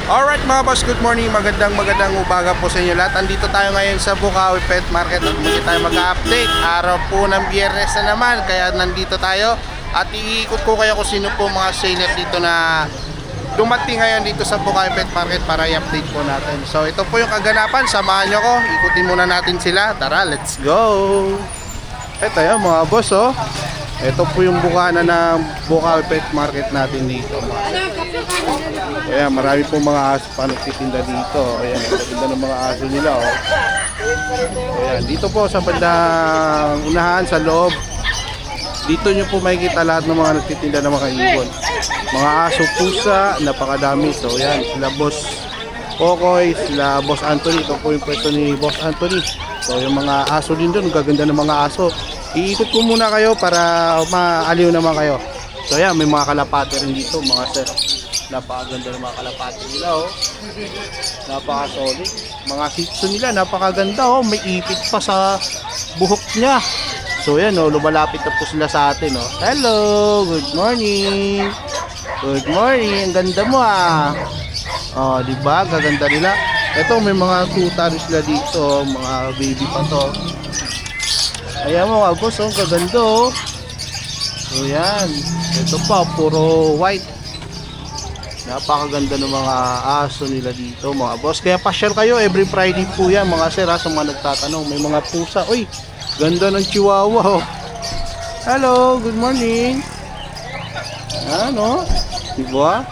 Alright mga boss, good morning, magandang umaga po sa inyo lahat. Andito tayo ngayon sa Bukawi Pet Market at muli tayo mag-update. Araw po ng Biyernes na naman, kaya nandito tayo at iikot ko kayo kung sino po mga seller dito na dumating ngayon dito sa Bukawi Pet Market para i-update po natin. So ito po yung kaganapan, samahan nyo ko, ikutin muna natin sila. Tara, let's go! Ito yan mga boss, oh. Ito po yung bukana ng Bukawi Pet Market natin dito. Ayan, marami po mga aso pa nagtitinda dito. Ayan, maganda ng mga aso nila, oh. Ayan, dito po sa bandang unahan sa loob. Dito nyo po makikita lahat ng mga nagtitinda ng mga ibon. Mga aso, pusa, napakadami. So ayan, sila Boss Kokoy, sila Boss Anthony. Ito po yung pwesto ni Boss Anthony. So yung mga aso din doon, gaganda ng mga aso. Iikot ko muna kayo para maaliw naman kayo. So ayan, may mga kalapate rin dito mga sir. Napakaganda ng mga kalapate nila, oh. Napaka-solid. Mga sitso nila, napakaganda, oh. May ipit pa sa buhok niya. So ayan, oh, lumalapit na po sila sa atin, oh. Hello, good morning. Good morning, ang ganda mo, ah. Oh, di ba? Gaganda nila. Ito, may mga tuta rin sila dito, mga baby pa to. Ayan mo, boss, oh, gaganda, oh. So yan, ito pa, puro white. Napakaganda ng mga aso nila dito mga boss. Kaya pa-share kayo every Friday po yan mga sir, ha, sa mga nagtatanong. May mga pusa. Uy, ganda ng chihuahua, oh. Hello, good morning. Ano? Diba?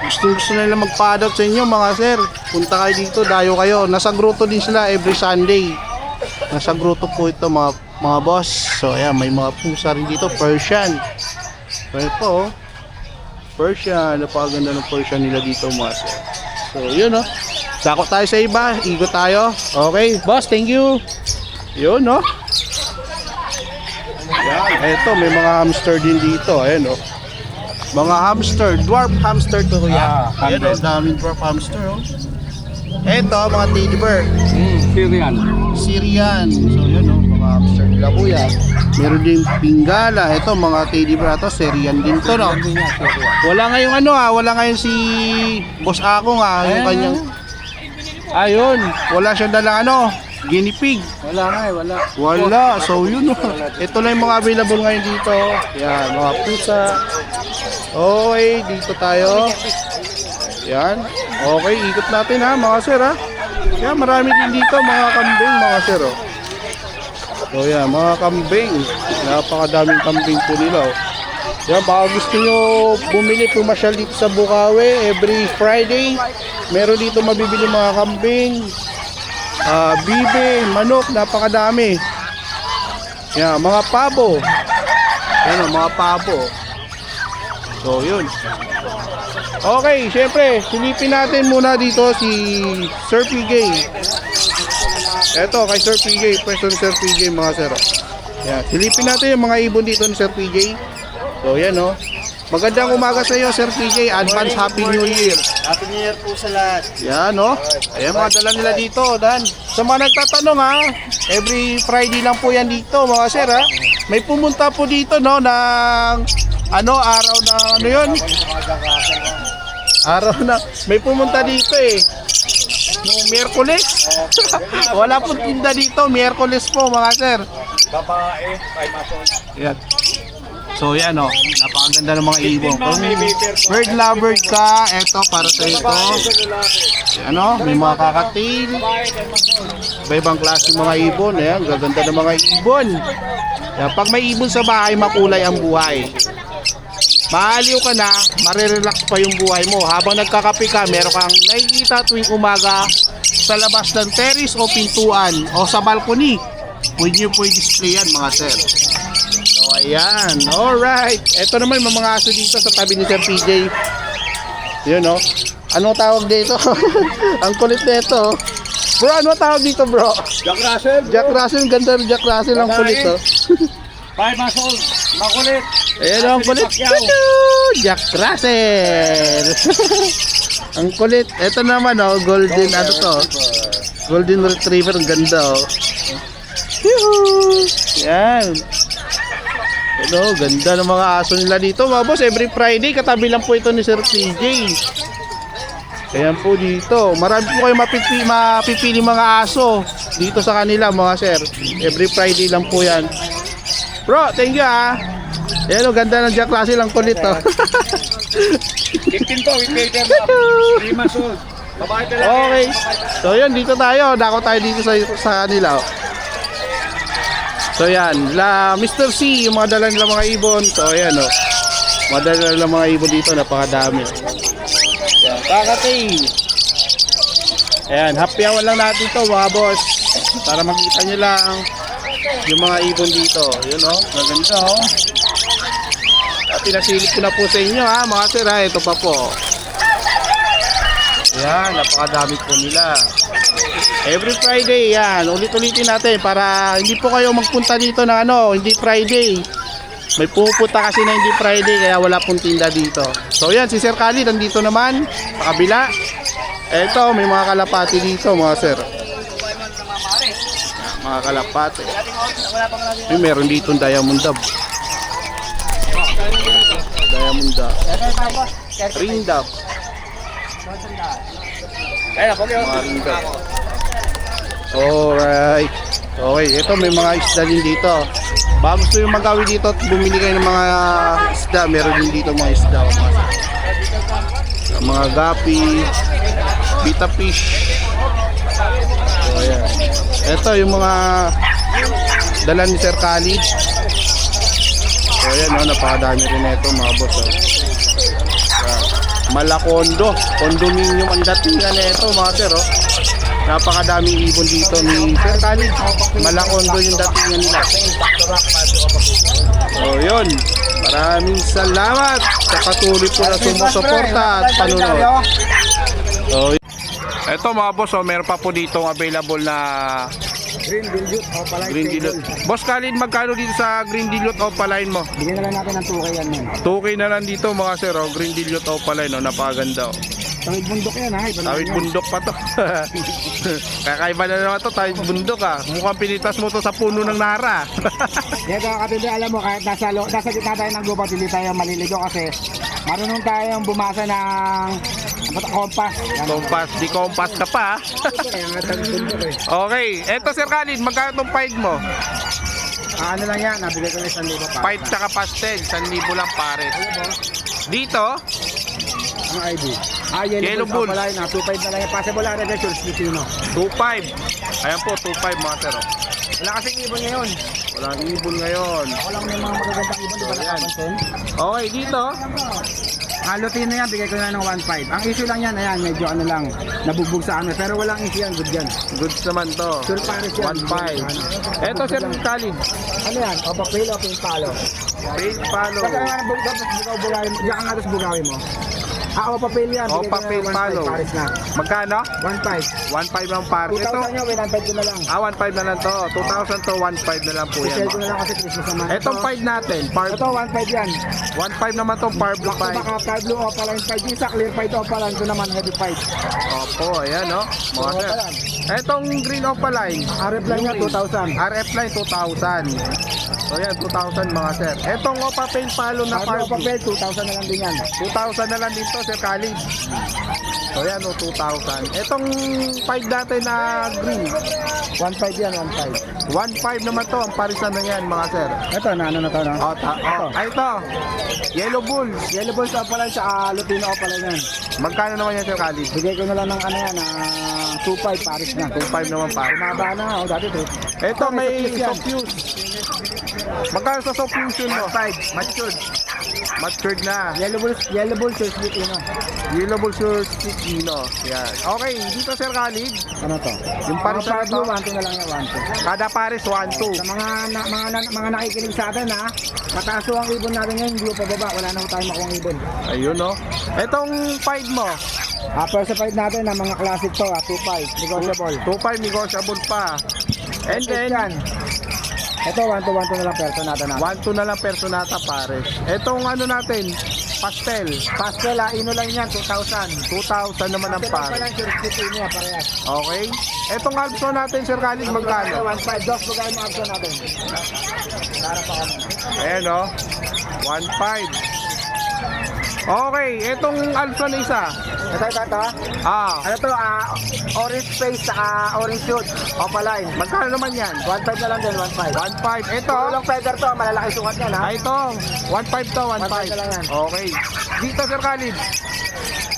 Gusto nila magpa-adopt sa inyo mga sir. Punta kayo dito, dayo kayo. Nasa grotto din sila every Sunday. Nasa grotto po ito mga boss. So ayan, may mga pusa rin dito. Persian. Ito po, oh. Persian, napakaganda ng Persian nila dito mga sir. So yun, oh. Sako tayo sa iba, ikot tayo. Okay, boss, thank you. Yun, no. Yan, eto, may mga hamster din dito. Ayan, oh. Mga hamster, dwarf hamster to kuya. Ayan, oh, daming dwarf hamster, oh. Eto, mga teddy bear. Syrian. Syrian. So yun, oh, mga hamster nila kuya. Meron din pingala. Ito, mga teddy bear to, Syrian din to, no. Wala ngayong ano, ha, wala ngayong si Boss Ako nga, yung kanyang. Ayun, wala siyang dalang ano, guinea pig. Wala nga eh, wala. Wala. So yun, oh. Ito lang yung mga available ngayon dito. Yan, mga pusa. Okay, dito tayo. Yan. Okay, ikot natin, ha, mga sir, ha. Yan, marami din dito mga kambing, mga sir, oh. So yan, mga kambing. Napakadaming kambing po nila, oh. Yan, baka gusto nyo bumili, pumasyal dito sa Bukawi every Friday. Meron dito mabibili mga kambing, bibe, manok, napakadami. Yan, mga pabo. Yan, mga pabo. So yun. Okay, syempre, silipin natin muna dito si Sir PJ. Eto, kay Sir PJ, pwesto ni Sir PJ mga sir. Yan, silipin natin yung mga ibon dito ni Sir PJ. So yan, oh. Magandang umaga sa iyo Sir PJ. Advance Happy New Year. Happy New Year po sa lahat. Yan, oh. Ayan, mga dala nila dito, Dan. Sa mga nagtatanong, ha, every Friday lang po yan dito mga sir, ha. May pumunta po dito, no, ng ano, araw na ano yun? Araw na, may pumunta dito eh. Noong Miyerkules. Wala po tinda dito, Miyerkules po mga sir. Babae, ay mason. Yan. So yan, oh, napakaganda ng mga ibon. Kung bird lover ka, eto para sa ito. Yan, oh, may mga kakatil. Iba-ibang klase mga ibon. Ayan, gaganda ng mga ibon. Yan, pag may ibon sa bahay, makulay ang buhay. Maaliw ka na, marirelax pa yung buhay mo. Habang nagkakape ka, meron kang nakikita tuwing umaga sa labas ng terrace o pintuan o sa balcony. Pwede nyo po i-display yan mga sir. So ayan, alright. Ito naman mga aso dito sa tabi ni Sir PJ. Yun, no. Anong tawag dito? Ang kulit nito. Bro, ano tawag dito, bro? Jack Russell. Jack Russell, ganda ng Jack Russell ang kulit, oh. 5 months old. Makulit. Ayan ang kulit. Jack Russell. Ang kulit. Ito naman, oh, golden, ano to? Golden Retriever, ang ganda, oh. Yuhuu! Yan. Ano, ganda ng mga aso nila dito mga boss. Every Friday, katabi lang po ito ni Sir PJ. Ayan po dito. Marami po kayo mapipili mga aso dito sa kanila mga sir. Every Friday lang po yan. Bro, thank you ah. Ayan o, ganda ng Jack Russell ang kulit oh. 15 to, with paper na. 3 months old. Babae talaga. Okay. So yan, dito tayo. Dako tayo dito sa kanila. Oh. So yan, Mr. C, yung mga dala nila mga ibon. So yan oh. Mga dala nila mga ibon dito, napakadami. Yan, kakatay. Ayan, happy hour lang natin to mga boss. Para makita nyo lang yung mga ibon dito. Yun oh, maganda oh. Pinasilip ko na po sa inyo ha, mga sir ha. Ito pa po. Yan, napakadami po nila. Every Friday, yan. Ulit-ulitin natin para hindi po kayo magpunta dito na hindi Friday. May pupunta kasi na hindi Friday kaya wala pong tinda dito. So yan, si Sir Khalid nandito naman sa kabila. Eto, may mga kalapati dito mga sir. Mga kalapati. Meron dito Diamond Dove. Diamond Dove. Ring Dove. Mga ring dove. Alright. Okay, ito may mga isda din dito. Baka gusto yung magawi dito at bumili kayo ng mga isda. Meron din dito mga isda. Mga gapi, bita fish. So, ayan. Ito yung mga dala ni Sir Khalid. So ayan oh, napakadami rin ito mga boss oh. Malakondo, condominium ang datingan nito mga sir oh. Napakadaming ibon dito ni Sir Khalid. Malakondo yung datingan nila. So yun, maraming salamat sa patuloy po na sumusuporta at panunod. So ito mga boss oh, meron pa po dito available na Green dilute o palay. Green Dilute. Boss Khalid, magkano dito sa Green Dilute Opaline mo? Bigyan na lang natin ng 2K yan man. 2K na lang dito mga sir, oh. Green Dilute Opaline, oh. Napakaganda. Oh. Tawid bundok yan ha. Tawid bundok pa to. Kakaiba na naman to, tawid bundok ah. Mukhang pinitas mo to sa puno ng nara. Kaya kapatid, alam mo, kahit nasa gitna tayo ng gubat, hindi tayo maliligo kasi marunong tayong bumasa ng kompas. Kompas, di kompas ka pa. Kaya nga tawid bundok eh. Okay, eto Sir Khalid, magkano tong 5 mo? Ano lang yan, nabigay ko na 1,000 pa. 5 tsaka pastel, 1,000 lang pares. Dito, Ano ID? Yellow Bull. Pala na 2.5 na lang yung possible na reverse ni Sino. 2.5. Ayan po, 2.5 mga sir. Oh. Wala kasing ibon ngayon. Walang ibon ngayon. Ako lang may mga magagandang ibon, di ba nakapansin? Okay, dito. Lutino yan, bigay ko na ng 1.5. Ang issue lang yan, ayan, medyo ano lang, nabugbog sa ano. Pero walang issue yan, good yan. Goods naman to. Sure pares yan. 1.5. Eto Sir Khalid. Ano yan? Opa fail o ping palo? Page follow. Kasi nga bugaw bugawin mo. Diyan ka nga tapos bugawin mo. Opa fail yan. bigay Opa ko na fail ng 1.5 palo. Pares na. Magkano? 1.5. 1.5 lang pares. Ito. 2,000 nyo, 1.5 ko na lang. 1.5 na lang to. 2,000 to 1.5 na lang po yan. I-sell ko na lang kasi Christmas naman. Etong 5 natin. Ito, 1.5 yan. 1.5 naman tong par blue Black to 5. baka, Star Blue, Opa Line 5. Isa, Clear 5 Opa Line. Ito naman, Heavy 5. Opo, ayan no. Mga Opa sir. yan. Etong green opaline. RF line niya, 2,000. RF line 2,000. So yan, 2,000 mga sir. Etong Opa Pain Palo na par Opa blue. Fail, 2,000 na lang din yan. 2,000 na lang dito Sir Khalid. So yan, 2,000. Etong 5 natin na green. 1.5 yan, 1.5. 1.5 naman to. Ang parisan na yan mga sir. Ito, na ano na to, no? Ay ito. Yellow Bull. Yellow Bulls Opa Line, sa Lutino Opa Line yan. Magkano naman yan Sir Khalid? Bigay ko na lang ng ano yan, 2.5 Paris na. 2.5 naman pa. Tumaba na, dati 3. Ito may yan. Sofuse. Magkano sa Sofuse mo? 5. Matured. Matured na. Yellow Bulls, Sir Lutino. Yellow Bull Sir Stickino. Yan. Okay, dito Sir Khalid. Ano to? Yung pares na to. 1.2 na lang yan, 1.2. Kada pares 1-2. Sa mga nakikinig sa atin ha, mataas ho ang ibon natin ngayon, hindi ho pababa, wala na ho tayong makuha ang ibon. Ayun no. Etong 5 mo. Versified natin na mga classic to, 2.5, negotiable. 2.5 negotiable pa. And then yan. Ito, 1 to 1 na lang perso natin na. 1-2 na lang personata pares. Etong ano natin, pastel. Pastel ino lang yan, 2,000. 2,000 naman ang Pastel pa pares. lang, sure niya, parehas. Okay. Etong albso natin Sir Khalid magkano? 1.5, dos, bugay mo abso natin. Para pa kami. Ayan o. 1.5. Okay, etong albso na isa. Ito. Ah, Ano to? Orange face saka orange shoot. Opaline. magkano naman yan? 1.5 na lang din, 1.5. 1.5. Ito, Tulong feather to, malalaki sukat yan ha. ito. 1.5 to, 1.5 na lang yan. 1.5. Okay. Dito, Sir Khalid.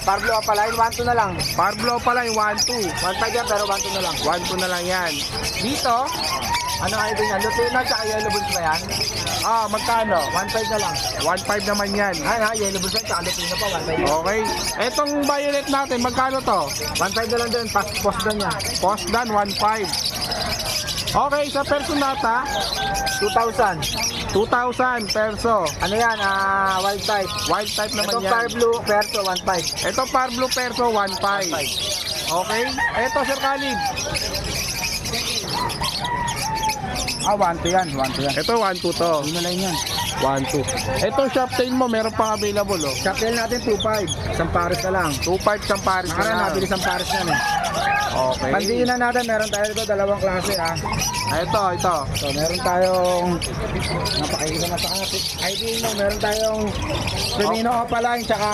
Parblo Opaline, 1.2 na lang. Parblo pala yung 1.2. 1.5 yan pero 1.2 na lang. 1.2 na lang yan. Dito, Ano kayo din yan? Lutino tsaka yellow bulls ba yan? magkano? 1.5 na lang. 1.5 naman yan. Yellow bulls yan tsaka lutino pa, 1.5 yan. Okay. Etong violet natin, magkano to? 1.5 na lang din, post doon niya. Post dan 1.5. Okay, sa personata, 2,000. 2,000 perso. Ano yan? Wild type. Wild type naman Itong yan. Fire Blue Perso, 1.5. Ito Parblo perso 1.5. Okay. Ito Sir Khalid. 1.2 yan, 1.2 yan. Ito 1.2 to. Hindi na lang yan. 1.2. Ito shop tail mo, meron pang available oh. Shop natin 2.5. Isang pares na lang. 2.5 isang pares na Nakaraan lang. nabili isang pares yan eh. Okay. Pandiinan natin, meron tayo dito dalawang klase Ito. So, meron tayong napakailan na sa kanapit. ID mo, meron tayong Crimino Opaline, tsaka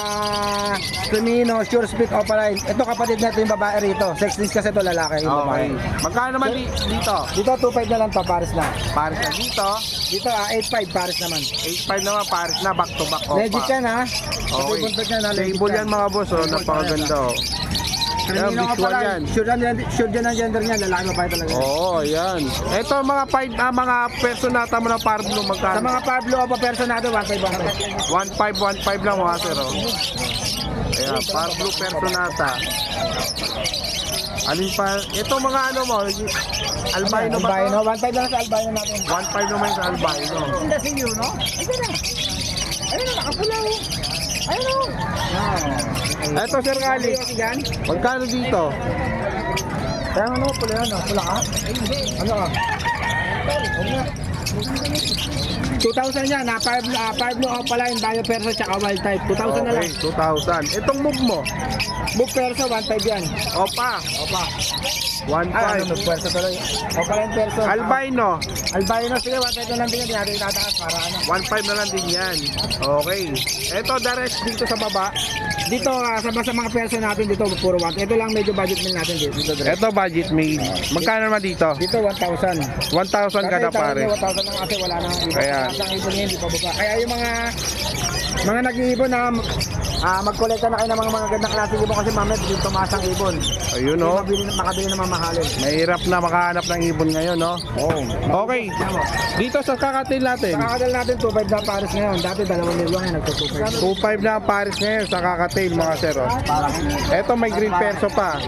Crimino Sure Speed Opaline. Ito kapatid natin yung babae rito. Sexless kasi ito lalaki yung babae. Okay. Magkano naman dito? Dito 2.5 na lang to, pares na. Pares na dito. Dito 8.5 pares naman. 8.5 naman pares na back to back. Legit yan ha. Ito Okay. yung buntot niya na legit Stable yan mga boss oh, napakaganda oh. Crimino Yan, visual Opaline. Sure yan ang gender niya, lalaki babae talaga. Oo, yan. Ito mga mga personata mo na Parblo Sa magkano? mga Pablo o personado, 1.5 1.5 lang mga sir oh. Ayan, Parblo personata. Alin pa? Ito mga ano mo? Albino ba Albino, to? 1.5 lang sa albino natin. 1.5 naman sa albino. Hindi si you, no? Ayun na, nakapula oh. Ayun oh. Ito Sir Khalid. Yan. Magkano dito? Kaya ano, pula yan, oh. Pula ka? Ano ka? 2,000 yan, Pablo Opaline, Bio Perso, tsaka Wild Type. 2,000 na lang. Okay, 2,000. Itong move mo? Book Perso, 1.5 yan. Opa, Opa. 1.5. Book Perso tuloy. Opaline Perso. Albino, Albino, sige, 1.5 na lang din yan. Di natin itataas para ano. 1.5 na lang din yan. Okay. Ito, the rest dito sa baba. Dito, sa mga perso natin, dito, puro 1. Ito lang medyo budget meal natin dito. Ito, budget made. Magkano naman dito? Dito, 1,000. 1,000 kada pare. 1,000 lang kasi wala nang iba. Kaya. Ang ibon niya, hindi pa baba. Kaya yung mga nag-iibon na mag-collecta na kayo ng mga gandang klase ibon kasi mamaya din tumaas ang ibon. Ayun, oh. Makabili na mamahalin. Mahirap na makahanap ng ibon ngayon, no? Oo. Okay. Dito sa kakatil natin. Sa kakadal natin, 2.5 na pares ngayon. Dati 2,000 lang yan, nagto-2.5. 2.5 na ang pares ngayon sa kakatail mga sir. Oh. Ito may green perso pa.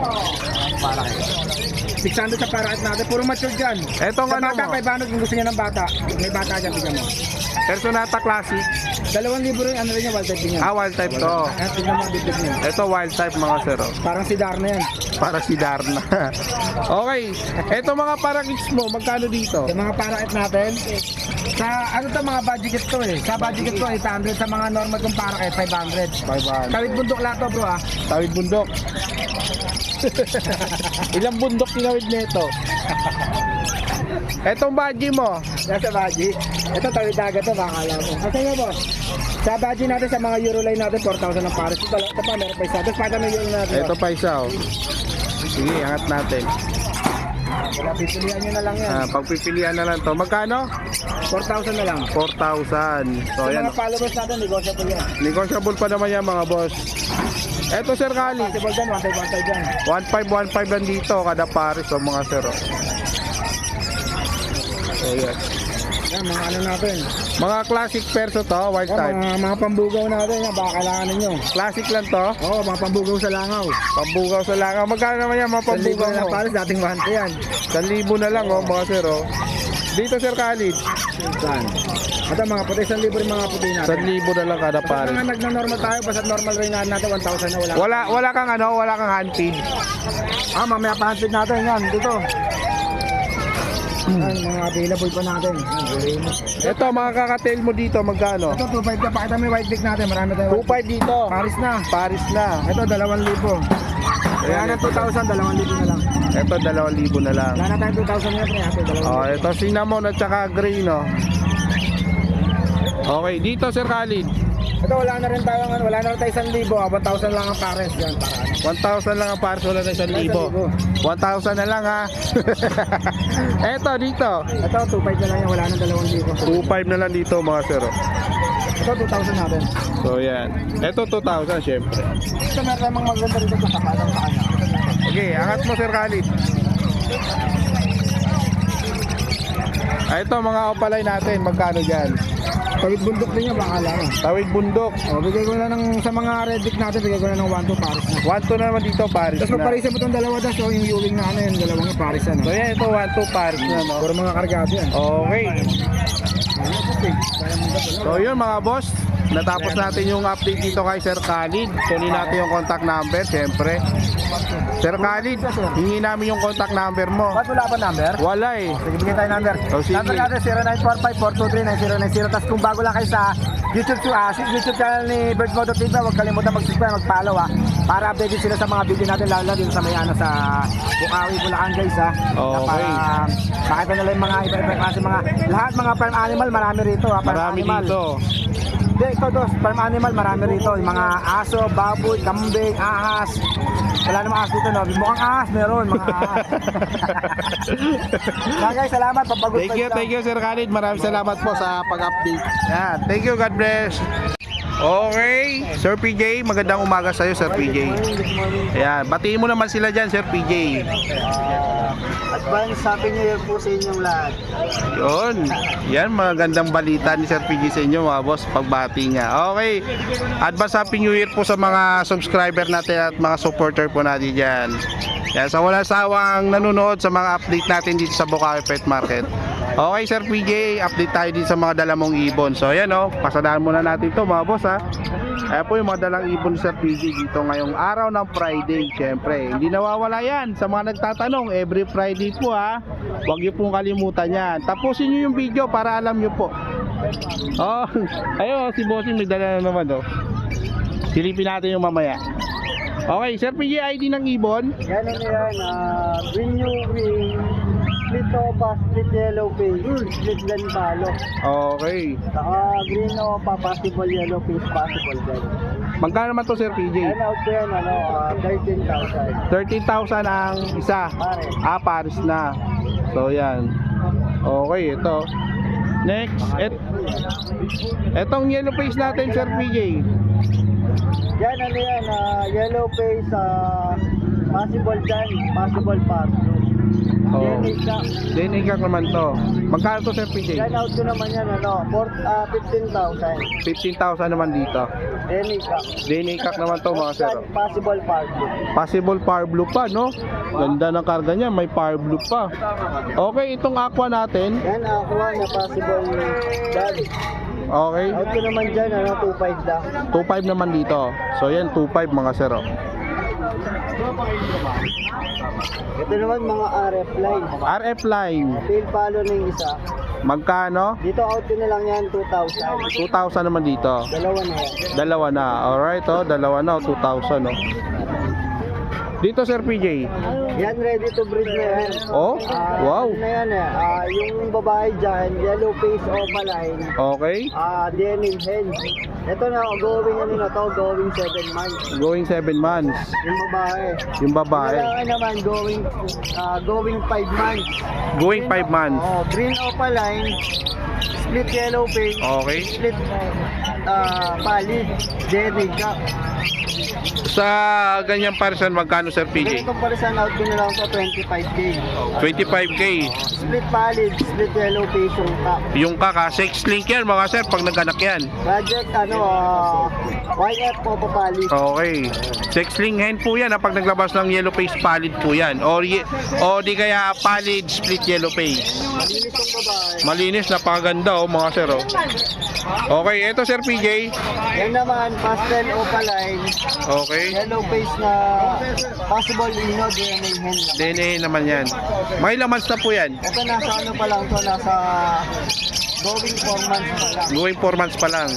600 sa parakit natin, puro mature dyan. Etong Sa ano bata, mo? 500 kung gusto niya ng bata. May bata dyan, tignan mo. Personata Classic. 2,000 rin, ano rin yan, wild type din yan. Wild type to. Ayan, tignan mo ang bibig niya. Ito wild type mga sir. Oh. Parang si Darna yan. Para si Darna. Okay. Ito mga parakits mo, magkano dito? Sa mga parakit natin, sa ano to mga budget to eh. Sa budget to 800, sa mga normal kong parakit 500. 500. Tawid bundok lahat to bro Tawid bundok. Ilang bundok tinawid nito? Etong badge mo. Nasa budget. Ito tawid dagat to makakala mo. Kasi nga boss, sa budget natin sa mga Euroline natin 4,000 ang pares. Ito pa meron pa isa. Tapos pata may Euro natin. Ito pa isa oh. Sige, angat natin. Wala, pipilihan nyo na lang yan. Pagpipilian na lang to. Magkano? 4,000 na lang. 4,000. So Sa yan. mga followers natin, negotiable yan. Negotiable pa naman yan mga boss. Eto Sir Khalid. Possible dyan, 1.5 dyan. 1.5 lang dito kada pares o mga sir. Oh. So yes. Yan, mga ano natin. Mga classic perso to, white Yan, type. mga pambugaw natin yan, baka kailangan ninyo. Classic lang to. Oo, mga pambugaw sa langaw. Pambugaw sa langaw. Magkano naman yan mga pambugaw na mo? pares, dating 1 yan. 1,000 na lang oh mga sir. Oh. Dito Sir Khalid. Saan? Ito mga puti, 1,000 rin mga puti natin. 1,000 na lang kada Basta pares. mga nagna-normal tayo, basta normal rin natin 1,000 na wala. Wala kang ano, wala kang hand feed. Mamaya pa-handfeed natin yan, dito. Yan, mga available pa natin. Yan, gulay mo. Ito mga kakatail mo dito magkano? Ito, 2.5 ka, pakita mo yung white dick natin, marami tayo. 2.5 dito. Paris na. Paris na. Ito, 2,000. Kaya na 2,000, 2,000 na lang. Ito 2,000 na lang. Wala na tayong 2,000 nga, pre. Ito, 2,000. Oh, ito cinnamon at saka gray no. Okay, dito Sir Khalid. Ito wala na rin tayo, wala na rin tayo 1,000, 1,000 lang ang pares yan para ano. 1,000 lang ang pares, wala na 1,000. 1,000 na lang ha. Eto dito. Ito 2,500 na lang yan, wala na 2,000. 2,500 na lang dito mga sir. Ito 2,000 natin. So yan. Eto 2,000 syempre. Ito meron namang maganda rito sa kapalan sa kanya. Okay, angat mo Sir Khalid. Ito mga opalay natin, magkano dyan? Tawid bundok din yan, baka lang. Tawid bundok. O, bigay ko na ng, sa mga red dick natin, bigay ko na ng 1,2 pares na. 1,2 na naman dito, Paris Tapos na. magparisan mo itong dalawa das, so yung Ewing na ano yun, dalawang yung pares na. So yan, ito 1,2 Paris na, no? Puro mga kargado yan. Okay. So yun mga boss, natapos natin yung update dito kay Sir Khalid. Kunin natin yung contact number, syempre. Sir Khalid, hingi namin yung contact number mo. Ba't wala ba number? Wala eh. Sige, bigyan tayo number. Oh, sige. Number natin 0945-423-9090. Tapos kung bago lang kayo sa YouTube channel ni Bird Moto TV, huwag kalimutan mag-subscribe, mag-follow para update sila sa mga video natin, lalo na dito sa may ano sa Bukawi, Bulacan guys ha. Okay. Para makita nila yung mga iba-iba klase mga lahat mga farm animal, marami rito ha. Farm Marami animal. dito. Hindi, ito dos, farm animal, marami rito. Yung mga aso, baboy, kambing, ahas. Wala namang ahas dito, no? Mukhang ahas, meron, mga ahas. Mga guys, salamat. Thank you Sir Khalid. Maraming salamat po sa pag-update. Yan. Thank you, God bless. Okay, Sir PJ, magandang umaga sa iyo, Sir PJ. Ayan, batiin mo naman sila dyan, Sir PJ. Advance Happy New Year po sa inyong lahat. Yun. Yan, magandang balita ni Sir PJ sa inyo, mga boss, pagbati niya. Okay, advance Happy New Year po sa mga subscriber natin at mga supporter po natin dyan. Yan, sa walang sawang nanonood sa mga update natin dito sa Bukawi Pet Market. Okay, Sir PJ, update tayo dito sa mga dala mong ibon. So, ayan o, pasadahan muna natin ito mga boss ha. Ayan po yung mga dalang ibon ni Sir PJ dito ngayong araw ng Friday. Siyempre, hindi nawawala yan. Sa mga nagtatanong, every Friday po ha. Huwag niyo pong kalimutan yan. Tapusin niyo yung video para alam niyo po. Oh, ayun, si Bossing may dala na naman oh. Silipin natin yung mamaya. Okay, Sir PJ, ID ng ibon. Yan ano yan, green new wing, split opa, split yellow face, split ganpalo. Okay. Saka green opa, possible yellow face, possible gan. Magkano naman to, Sir PJ? Yan out ko yan, 13,000. 13,000 ang isa. Pare. Paris na. So, yan. Okay, ito. Next. Etong yellow face natin, Sir PJ. Yan ano yan, yellow face, possible gan, possible pass. Oh. Yan isa. Then, ikak naman to. Magkano to, Sir PJ? Yan out ko naman yan, 15,000. 15,000 naman dito. Yan isa. Then, ikak naman to, mga sir. Possible pass. Possible power blue pa, no? Ganda ng karga niya, may power blue pa. Okay, itong aqua natin. Yan aqua na possible dad. Okay. Out ko naman dyan, 2.5 da. 2.5 naman dito. So, yan, 2.5 mga sir. Oh. Ito naman mga RF line. RF line. Tail follow na yung isa. Magkano? Dito out ko na lang yan, 2,000. 2,000 naman dito. Dalawa na yan. Dalawa na. Alright, oh. Dalawa na, 2,000, oh. Dito, Sir PJ. Yan ready to breed na yan. Oh, wow. Ano na yan yung babae dyan, yellow face opaline. Okay. DNA hen. Ito na, going ano na to, going 7 months. Going 7 months. Yung babae. Yung babae. Yung lalaki naman, going 5 months. Going 5 months. Oh, green opaline, split yellow face, Okay. split pallid, DNA cup. Sa ganyang person, magkano, Sir PJ? Ganitong parisan out ko na lang to 25k. 25K. Split pallid, split yellow face yung cup. Yung kaka, sex link yan, mga sir, pag naganak yan. Budget YF po papali. Okay. Sex link hen po yan, pag naglabas ng yellow face pallid po yan. O di kaya pallid split yellow face. Malinis yung babae. Malinis, napakaganda oh, mga sir. Oh. Okay, eto Sir PJ. Yan naman, pastel opaline. Okay. Yellow face na possible ino, DNA hen lang. DNA naman yan. May lamans na po yan. Ito nasa ano pa lang to, nasa going 4 months pa lang. Going 4 months pa lang.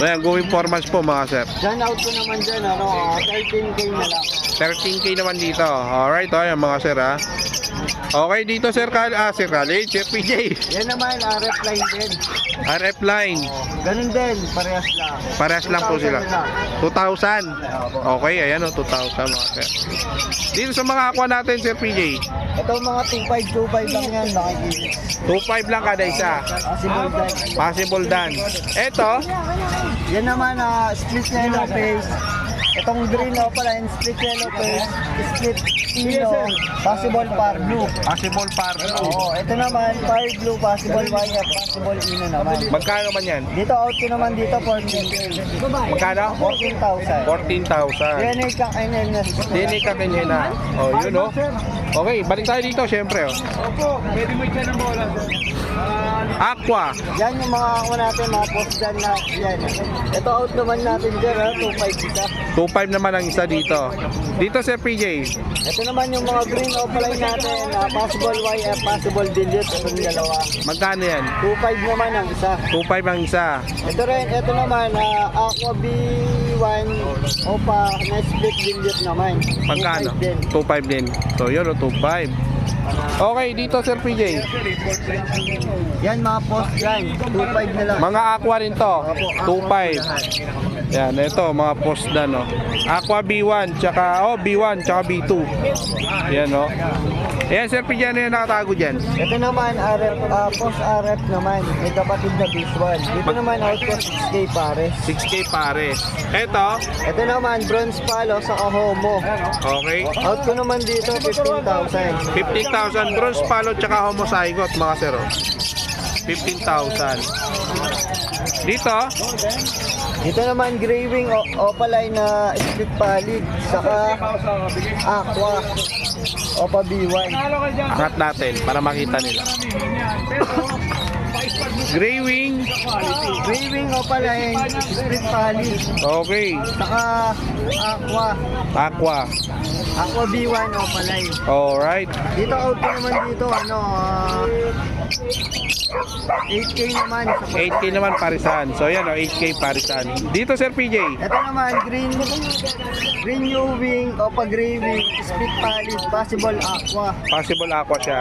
Ayan, going 4 months po mga sir. Dyan out ko naman dyan, 13k na lang. 13K naman dito. Alright, ayan mga sir ha. Okay, dito Sir Khalid, Sir PJ. Yan naman, RF line din. RF line. Ganun din, parehas lang. Parehas lang po 2,000 sila. na lang. 2,000. Okay, ayan o, 2,000 mga sir. Dito sa mga aqua natin, Sir PJ. Ito mga 2.5 lang yan, nakikinis. 2,500 lang kada isa. Possible din. Possible dan. Ito, Yan naman, split yellow face. Itong green opaline, split yellow face, split ino, possible par blue. possible par. Oo, ito naman, par blue, possible white, possible ino naman. Magkano man yan? Dito, out ko naman dito, 14K. Magkano? 14,000. 14,000. Yan ay kakainin na. Dini ka kanya na. Oh, yun o. Okay, balik tayo dito, syempre. Oh. Opo, pwede mo dyan ang bola. Aqua. Yan yung mga ako natin, mga post dyan na yan. Ito out naman natin dyan, 2.5 isa. 2,500 naman ang isa dito. Dito, Sir PJ. Ito naman yung mga green opaline natin, possible YF, possible dilute, itong dalawa. Magkano yan? 2.5 naman ang isa. 2,500 ang isa. Ito rin, ito naman, Aqua B1 Opa na split dilute naman. Magkano? 2.5 din. 2,500 din. So, yun o, 2,500. Okay, dito, Sir PJ. Yan mga post yan, 2.5 na lang. Mga aqua rin to. 2,500. Yan, ito, mga post na, no. Aqua B1, tsaka, B1, tsaka B2. Yan, no. Ayan, Sir PJ, ano yung nakatago dyan? Ito naman, RF, post RF naman, may kapatid na visual. Dito naman, output 6K pares. 6K pare. Ito, Ito naman, bronze palo sa Homo. okay. Out ko naman dito, 15,000. 15,000 bronze palo tsaka homozygote mga sir. 15,000. Dito, Dito naman, graving opaline na split palid, saka aqua, opa B1. angat natin para makita nila. Gray wing. Graving opaline, split palid, Okay. saka aqua, Aqua. aqua B1 opaline. Alright. Dito out ko naman dito, 8K naman. 8K naman parisan. So yan, 8K parisan. Dito Sir PJ. Ito naman, green new wing, opa graving, split palid, possible aqua. Possible aqua siya.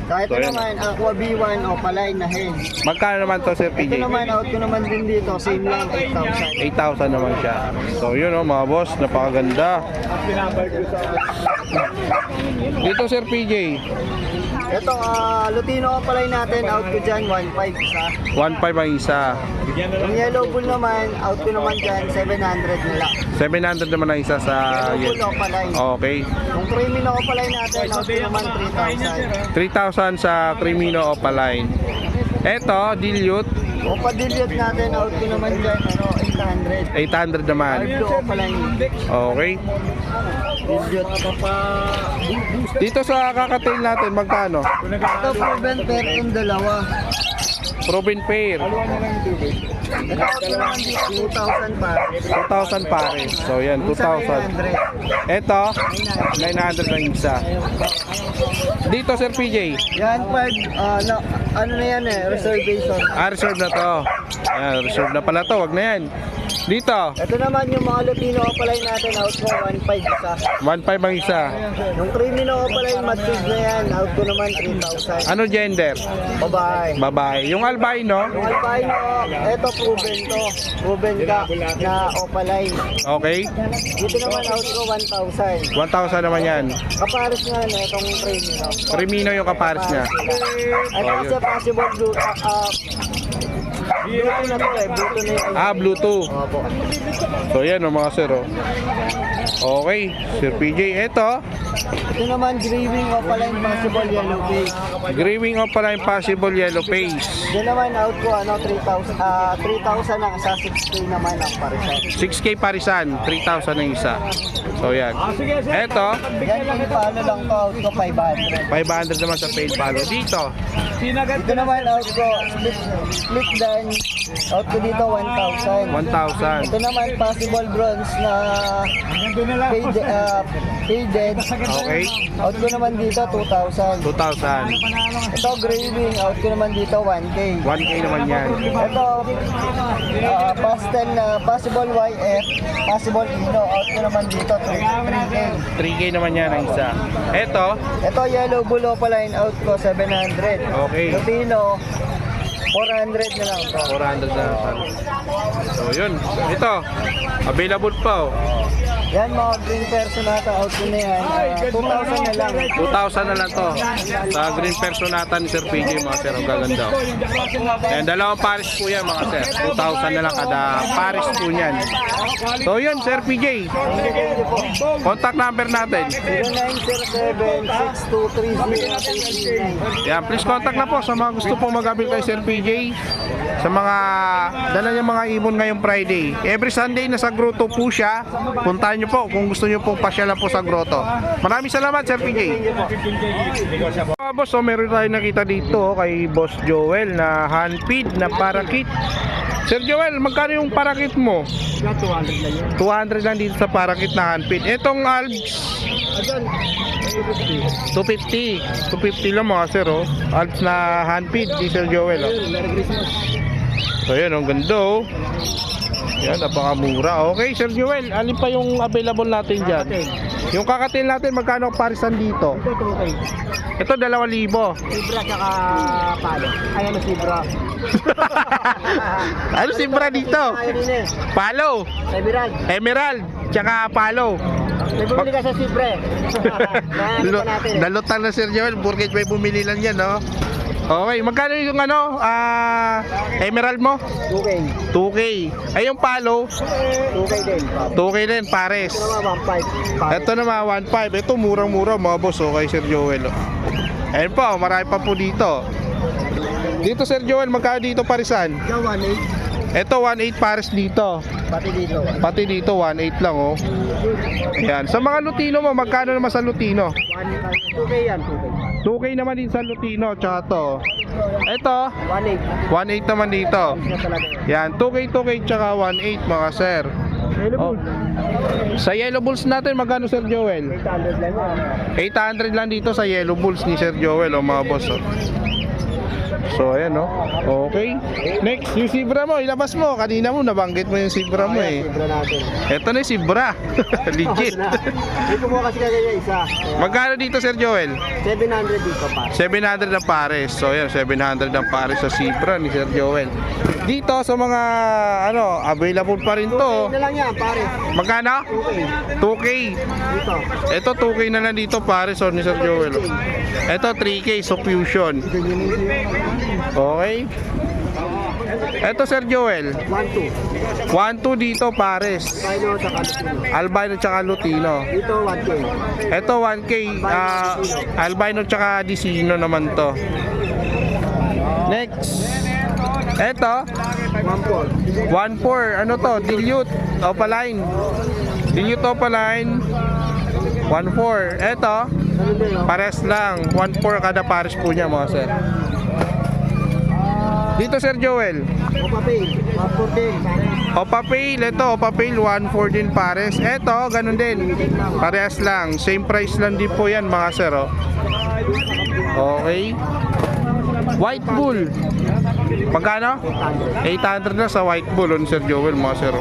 So ito So, yan. naman, aqua B1 opaline na hen. Magkano naman to Sir Ito PJ? naman, out ko naman din dito, same lang, 8,000. 8,000 naman siya. So yun mga boss, napakaganda. Dito Sir PJ. Ito, Lutino opaline natin, out ko dyan, 1.5 isa. 1,500 ang isa. Yung yellow bull naman, out ko naman dyan, 700 na lang. 700 naman ang isa sa Yellow bull opaline. Okay. Yung Crimino opaline natin, out ko naman 3,000. 3,000 sa Crimino Opaline. Eto, dilute, Opa dilute natin, out ko naman dyan, 800. 800 naman. Blue opaline, Okay. dilute. Dito sa kakatail natin, magkano? Ito proven pair yung dalawa. Proven pair, Ito out ko naman dito, 2,000 pa. 2,000 pares. So yan, 2,000. Eto, 900 ang isa. Dito Sir PJ, Yan, pag, ano na yan reservation. reserve na to. Ayan, reserve na pala to, wag na yan. Dito, Ito naman yung mga Lutino opaline natin, out ko 1.5 isa. 1,500 ang isa. Yung Crimino opaline matches na yan, out ko naman 3,000. Ano gender? Babae. Babae. Yung albino, Yung albino, eto proven to. Proven ka na opaline. okay. Dito naman out ko 1,000. 1,000 naman yan. Kapares nga na itong Crimino. Crimino yung kapares niya. Ito kasi possible blue, Bluetooth na to Bluetooth na yun. Bluetooth. Opo. So yan mga sir. Okay, Sir PJ. Ito, Ito naman, graving opaline possible yellow face. Graving of pala impossible yellow face. Ito naman out ko 3,000 ang isa, 6K naman ang parisan. 6K parisan, 3,000 ang isa. So yan. Ito, Yan yung palo lang to, out ko 500. 500 naman sa paid palo. Dito, Ito naman out ko, split dan, out ko dito 1,000. 1,000. Ito naman possible bronze na faded, Okay. Out ko naman dito, 2,000. 2,000. Ito, graving. Out ko naman dito, 1K. 1K naman yan. Ito, pastel na possible YF, possible Ino. Out ko naman dito, 3K. 3K naman yan ang isa. Ito, Ito, yellow bull opaline. Out ko, 700. Okay. Lutino, 400 na lang to. 400 na. So yun. Ito, available pa oh. Yan, mga green personata. Out ko na yan. 2,000 na lang. 2,000 na lang to. Sa green personata ni Sir PJ mga sir. Ang gaganda. Ayan, dalawang pares po yan mga sir. 2,000 na lang kada pares po yan. So yun, Sir PJ. Contact number natin. 0907-6230-239. Yan, please contact na po sa mga gusto pong mag-avail kay Sir PJ. Sa mga dala niya mga ibon ngayong Friday. Every Sunday nasa grotto po siya. Puntahan niyo po kung gusto niyo pong pasyalan po sa grotto. Maraming salamat Sir PJ. Boss, so meron tayo nakita dito kay Boss Joel na handfeed na parakit. Sir Joel, magkano yung parakit mo? 200 lang dito sa parakit na handfeed. Etong Alps 250 lang mga sir oh. Alps na handfeed ni Sir Joel oh. So yun, ang ganda oh. Yan, napakamura. Okay, Sir Joel, alin pa yung available natin dyan? Yung kakatil natin, magkano ang parisan dito? Ito, 2,000. Sibra tsaka palo. Ayan ang sibra. Ano sibra dito? Ayaw din eh. Palo, Emerald. emerald, tsaka palo. May bumili ka sa sibra eh. Nahanap pa natin eh. Dalutang na Sir Joel, burgage may bumili lang yan no? Okay, magkano yung ano, emerald mo? 2K. 2K. Ay, yung palo, 2K din. 2K din, pares. Ito naman 1.5. Ito naman, 1.5. Ito, murang-mura mga boss, oh, kay Sir Joel. Oh. Ayun po, marami pa po dito. Dito, Sir Joel, magkano dito parisan? Ito 1.8. Ito, 1.8 pares dito. Pati dito. Pati dito, 1.8 lang, oh. Ayan. Sa mga Lutino mo, magkano naman sa Lutino? 2K yan. 2K. 2K naman din sa Lutino, tsaka to. Ito, 1.8. 1.8 naman dito. Na talaga. Yan, 2K, tsaka 1.8 mga sir. Oh. Sa Yellow Bulls natin, magkano Sir Joel? 800 lang yan. 800 lang dito sa Yellow Bulls ni Sir Joel, oh, mga boss. Oh. So, ayan, no? Okay. Next, yung Sibra mo, ilabas mo. Kanina mo, nabanggit mo yung Sibra mo, eh. Sibra natin. Ito na yung Sibra. Legit. Hindi ko mo kasi kagaya isa. Magkano dito, Sir Joel? 700 dito pa. 700 ang pares. So, ayan, 700 ang pares sa Sibra ni Sir Joel. Dito, sa mga, ano, available pa rin to. Ito lang yan, pare. Magkano? 2K. 2K. Dito. Ito 2K na lang dito pares ni Sir Joel. Ito 3K so fusion. Okay. Ito Sir Joel. 1.2. 1-2 dito pares. Albino tsaka Lutino. Albino tsaka Lutino. Dito 1K. Ito 1K albino tsaka Dicino naman to. Next. Ito 1.4. 1-4 ano to? Dilute Opaline. Dilute Opaline 1-4. Ito Ano din no? pares lang. 1-4 kada pares po niya mga sir. Dito Sir Joel. Opa Pay. 1.4 din. Opa Pay, ito Opa Pay 1-4 din pares. Ito ganun din. Parehas lang. Same price lang din po yan mga sir. Oh. Okay. White Bull. Magkano? 800 na sa White Bull on Sir Joel mga sir.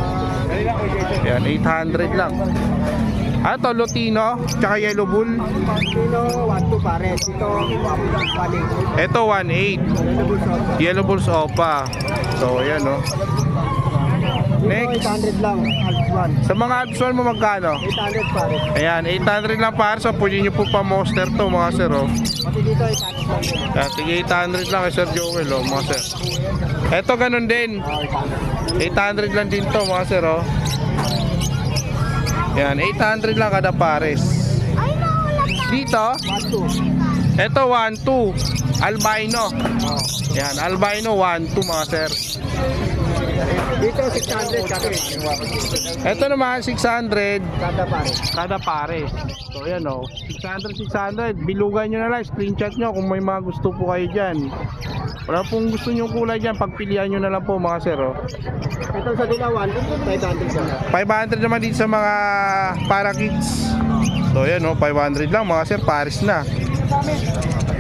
Yan, 800 lang. Ito Lutino, tsaka Yellow Bull. Lutino 1.2 pare. Dito 1.8. Ito 1.8. Yellow Bulls Opa. So ayan no. Next. 800 lang. Alps 1. Sa mga Alps 1 mo magkano? 800 pare. Ayan, 800 lang para so pwede nyo po pa monster to mga sir oh. Pati dito 800 lang. Kaya tige 800 lang kay Sir Joel oh mga sir. Ito ganun din. 800 lang din to mga sir oh. Ayan, 800 lang kada pares. Dito, 1.2. ito 1-2. Albino. Ayan, albino 1-2 mga sir. Dito 600 kada. Ito naman 600 Kada pare. kada pares. So ayan oh, 600. Bilugan nyo na lang, screenshot nyo kung may mga gusto po kayo dyan. Wala pong gusto nyo kulay dyan, pagpilian nyo na lang po mga sir. Oh. Ito sa dilawan, 500 siya. 500 naman dito sa mga para kids. So yan, oh, 500 lang mga sir, Paris na.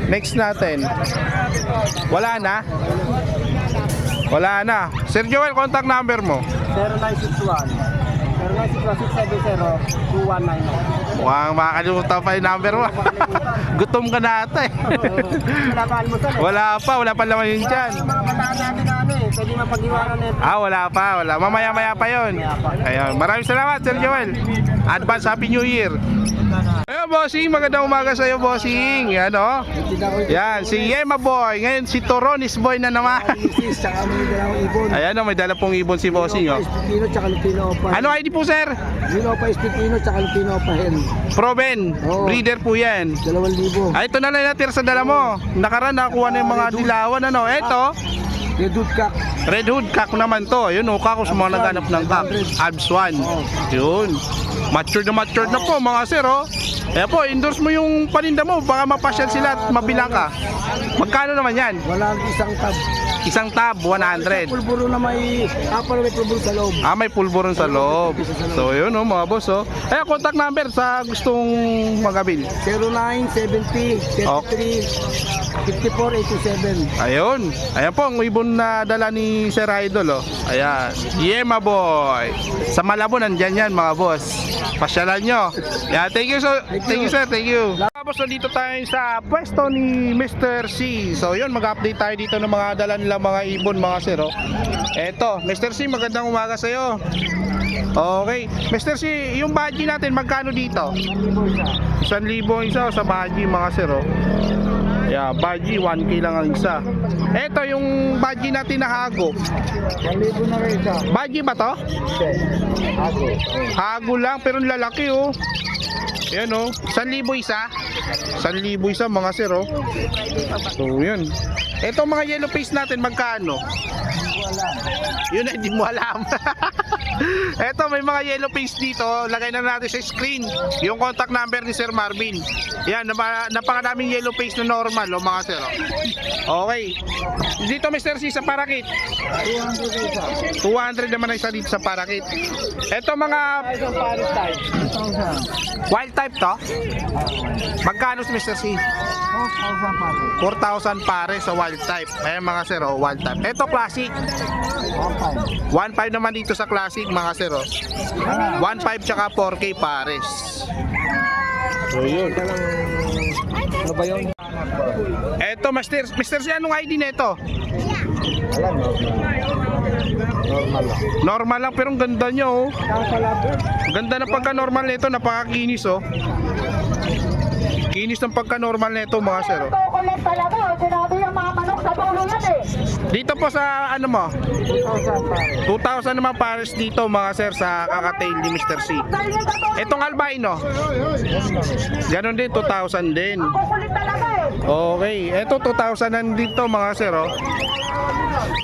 Next natin. Wala na? Wala na. Sir Joel, contact number mo. 0961 0961-670-2199. Mukhang makakalimutan pa yung number mo. Gutom ka na ata eh. Wala pa almusal eh. Wala pa laman yun dyan. Mga bataan natin na ano eh, pwede mapag-iwanan nito. Wala pa. Mamaya-maya pa yun. Ayun, maraming salamat Sir Joel. Advance Happy New Year. Ayun, bossing, magandang umaga sa iyo, bossing. Yan, oh. Yan, si Yema Boy. Ngayon, si Toronis Boy na naman. Tsaka may dalawang ibon. Ayan, oh, may dala pong ibon si bossing, oh. Espitino tsaka Lupino Opa. Ano ID po, sir? Lupino Opa Espitino tsaka Lupino Opa Hen. Proven. Oo. Breeder po yan. 2,000. Ito na lang natira sa dala mo. Nakaraan, nakuha na yung mga dilawan, ano. Ito, Yung dudkak. Red Hood Cock naman to. Yun, oh, kakos mga naghanap ng cock. Abs 1. Yun. Matured na po, mga sir, oh. Kaya po, endorse mo yung paninda mo. Baka mapasyal sila at mabilang ka. Magkano naman yan? Walang isang tab. Isang tab, 100. Pulburo na may may pulburo sa loob. May pulburon sa loob. So, yun, oh, mga boss, oh. Kaya, contact number sa gustong magabil. 0970 33 54 87. Ayun. Ayan po, ang ibon na dala ni Sir Idol, oh. Ayan. Yema Boy. Sa Malabon, nandyan yan, mga boss. Pasyalan nyo. Yeah, thank you, sir. Thank you. Tapos nandito tayo sa pwesto ni Mr. C. So yun, mag-update tayo dito ng mga dala nila mga ibon, mga sir, oh. Eto, Mr. C, magandang umaga sa'yo. Okay. Mr. C, yung badge natin, magkano dito? 1,000 isa sa badge, mga sir, oh. Yeah, badge, 1K lang ang isa. Eto, yung badge natin na hago. 1,000 na rin isa. Badge ba to? Ako. Hago lang, pero lalaki, oh. Yan, oh. 1,000 isa. 1,000 isa, mga sir, oh. So, yun. Eto, mga yellow face natin, magkano? Yun, hindi mo alam. Eto, may mga yellow face dito. Lagay na natin sa screen yung contact number ni Sir Marvin. Yan, napakadaming yellow face na normal, oh, mga sir, oh. Okay. Dito, Mr. C, sa parakit. 200 naman na isa dito sa parakit. Eto, mga wild type to. Magkano si Mr. C? 4,000 pare sa wild type. Ayan, mga sir, oh, wild type. Eto, classic. 1,500 naman dito sa classic, mga sir, oh. 1,500 tsaka 4K pares. So yun. Ano ba yun? Eto, Mr. C, anong ID nito? Alam mo. Normal lang. Normal lang, pero ang ganda nyo, oh. Kakalabot. Ganda ng pagka-normal nito, napakakinis, oh. Kinis ng pagka-normal nito, mga sir, oh. Kulit talaga, sinabi yung mga manok sa dulo yan eh. Dito po sa ano mo? 2,000 pa. 2,000 naman pares dito, mga sir, sa kakatail ni Mr. C. Etong albino, ganon din, 2,000 din. Kukulit talaga eh. Okay, eto 2,000 nandito, mga sir, oh.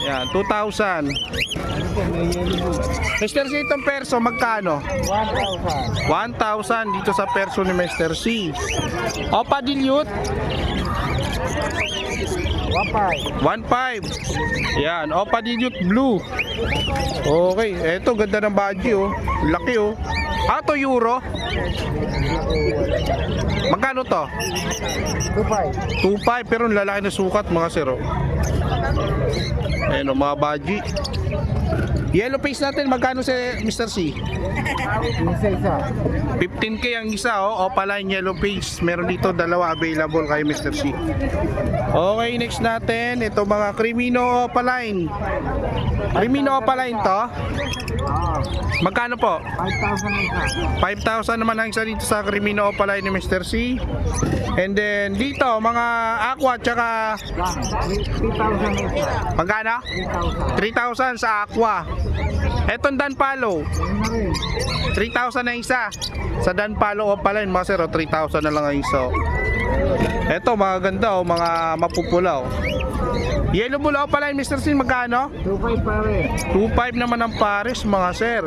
Yan, 2,000. Mr. C, itong perso, magkano? 1,000. 1,000 dito sa perso ni Mr. C. Opa dilute, 1,500. 1,500. Yan, Opa dilute blue. Okay, eto ganda ng badge, oh. Laki, oh. To euro. Magkano to? 2,500. 2,500, pero ang lalaki na sukat, mga sir, oh. Ayan, oh, mga badge. Yellow face natin, magkano si Mr. C? Isa. 15K ang isa, oh. Opaline yellow face. Meron dito dalawa available kay Mr. C. Okay, next natin, ito mga Crimino Opaline. Crimino Opaline to. Magkano po? 5,000 isa. 5,000 naman ang isa dito sa Crimino Opaline ni Mr. C. And then dito, mga aqua tsaka 3,000 isa. magkano? 3,000 sa aqua. Etong Danpalo, 3,000 na isa. Sa Danpalo Opaline, mga sir, 3,000 na lang ang isa. Eto, mga ganda, oh, mga mapupula, oh. Yellow Bull Opaline, Mr. C, magkano? 2,500 pare. 2,500 naman ang pares, mga sir.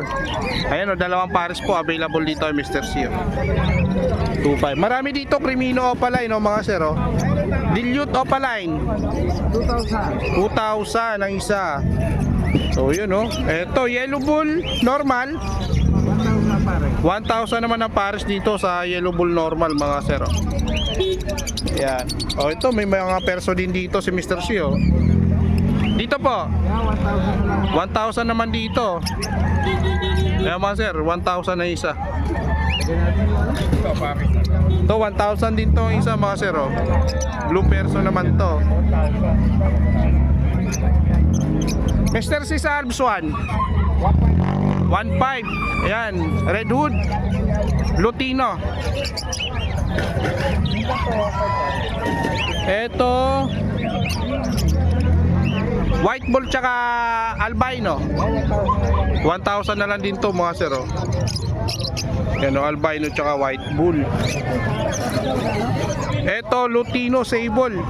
Ayan, oh, dalawang pares po available dito, Mr. C, oh. 2,500. Marami dito Crimino Opaline, oh, mga sir, oh. Dilute Opaline. 2,000. 2,000 ang isa. So yun oh. Ito, Yellow Bull normal. 1,000 pare. 1,000 naman ang pares dito sa Yellow Bull normal mga sir. Oh. Yan. Oh, ito may mga perso din dito si Mr. C oh. Dito po. Yan, 1,000 na lang. 1,000 naman dito. Yan mga sir, 1,000 na isa. Ito 1,000 din to isa mga sir oh. Blue perso naman to. Mr. C sa Alps 1 1,500. Ayan, Red Hood Lutino. Ito White Bull tsaka Albino. 1,000 na lang din to mga sir oh. Yan oh, Albino tsaka White Bull. Ito Lutino Sable.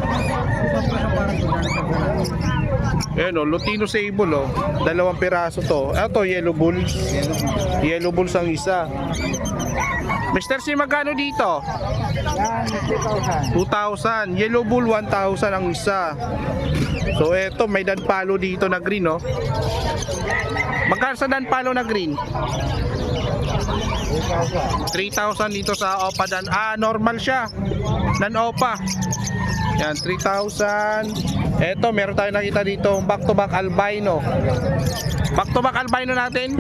Ayan o, Lutino Sable o. 2 piraso to. Ito, Yellow Bull. Yellow Bulls ang isa. Mr. C, magkano dito? Yan, 2,000. 2,000. Yellow Bull, 1,000 ang isa. So, eto, may danpalo dito na green o. Magkano sa danpalo na green? 3,000 dito sa Opa Dan. Normal siya. Non-Opa. Yan, 3,000. Eto, meron tayo nakita dito back-to-back albino. Back-to-back albino natin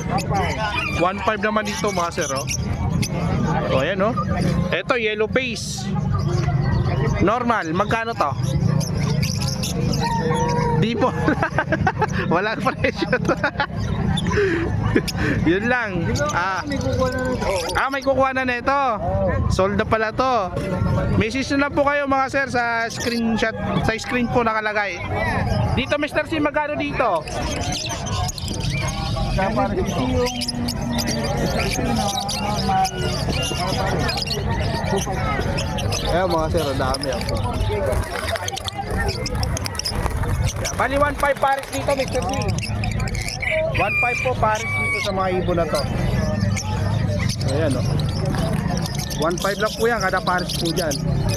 1,500 naman dito mga sir oh. So ayan oh. Eto, yellow face normal, magkano to? Di po. Walang presyo to. Yun lang. May kukuha na nito. Sold na pala to. Message na lang po kayo mga sir sa screenshot, sa screen po nakalagay. Dito Mr. C, magkano dito? Ayan mga sir, dami ako. Bali 1,500 pares dito Mr. C. 1,500 po pares dito sa mga ibon na to. Ayan o. 1,500 lang po yan kada pares po dyan.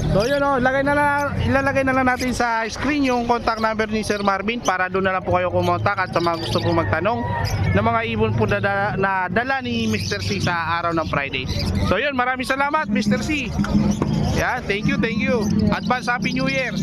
So yun o, ilalagay na lang natin sa screen yung contact number ni Sir Marvin para doon na lang po kayo kumontak at sa mga gusto po magtanong ng mga ibon po na dala ni Mr. C sa araw ng Friday. So yun, maraming salamat Mr. C. Yeah, thank you. Advance Happy New Year.